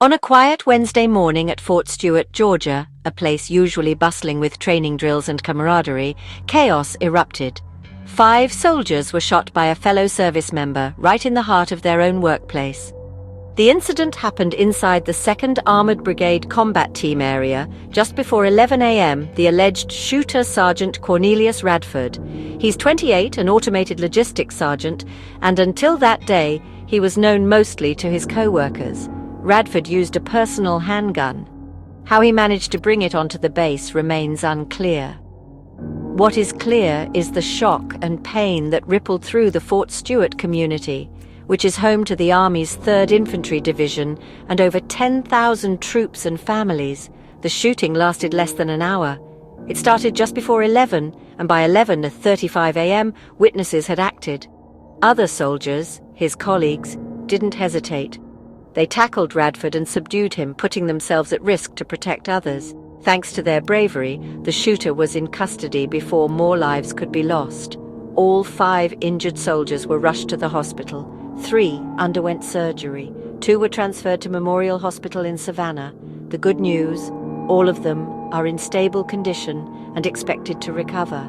On a quiet Wednesday morning at Fort Stewart, Georgia, a place usually bustling with training drills and camaraderie, chaos erupted. 5 soldiers were shot by a fellow service member right in the heart of their own workplace. The incident happened inside the 2nd Armored Brigade Combat Team area just before 11 a.m. The alleged shooter, Sergeant Quornelius Radford. He's 28, an automated logistics sergeant, and until that day, he was known mostly to his co-workers. Radford used a personal handgun. How he managed to bring it onto the base remains unclear. What is clear is the shock and pain that rippled through the Fort Stewart community, which is home to the Army's 3rd Infantry Division and over 10,000 troops and families. The shooting lasted less than an hour. It started just before 11, and by 11:35 a.m., witnesses had acted. Other soldiers, his colleagues, didn't hesitate. They tackled Radford and subdued him, putting themselves at risk to protect others. Thanks to their bravery, the shooter was in custody before more lives could be lost. All 5 injured soldiers were rushed to the hospital. 3 underwent surgery. 2 were transferred to Memorial Hospital in Savannah. The good news, all of them are in stable condition and expected to recover.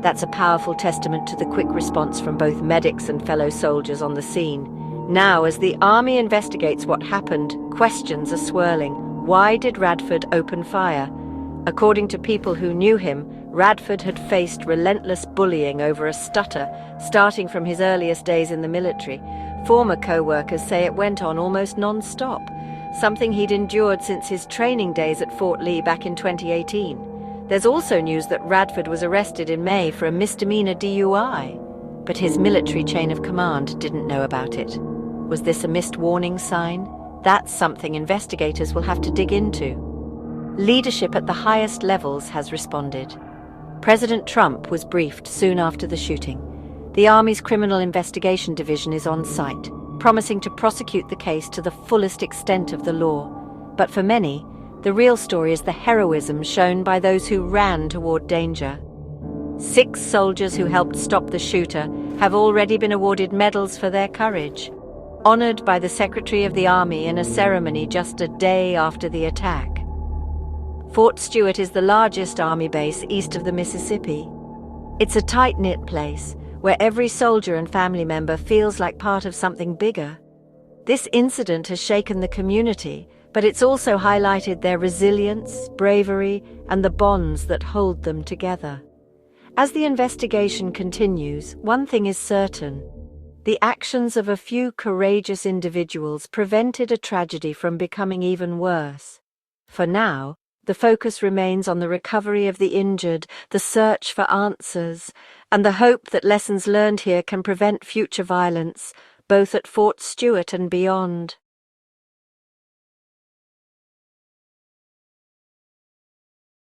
That's a powerful testament to the quick response from both medics and fellow soldiers on the scene. Now, as the Army investigates what happened, questions are swirling. Why did Radford open fire? According to people who knew him, Radford had faced relentless bullying over a stutter, starting from his earliest days in the military. Former co-workers say it went on almost non-stop, something he'd endured since his training days at Fort Lee back in 2018. There's also news that Radford was arrested in May for a misdemeanor DUI, but his military chain of command didn't know about it. Was this a missed warning sign? That's something investigators will have to dig into. Leadership at the highest levels has responded. President Trump was briefed soon after the shooting. The Army's Criminal Investigation Division is on site, promising to prosecute the case to the fullest extent of the law. But for many, the real story is the heroism shown by those who ran toward danger. 6 soldiers who helped stop the shooter have already been awarded medals for their courage, honored by the Secretary of the Army in a ceremony just a day after the attack. Fort Stewart is the largest Army base east of the Mississippi. It's a tight-knit place where every soldier and family member feels like part of something bigger. This incident has shaken the community, but it's also highlighted their resilience, bravery, and the bonds that hold them together. As the investigation continues, one thing is certain. The actions of a few courageous individuals prevented a tragedy from becoming even worse. For now, the focus remains on the recovery of the injured, the search for answers, and the hope that lessons learned here can prevent future violence, both at Fort Stewart and beyond.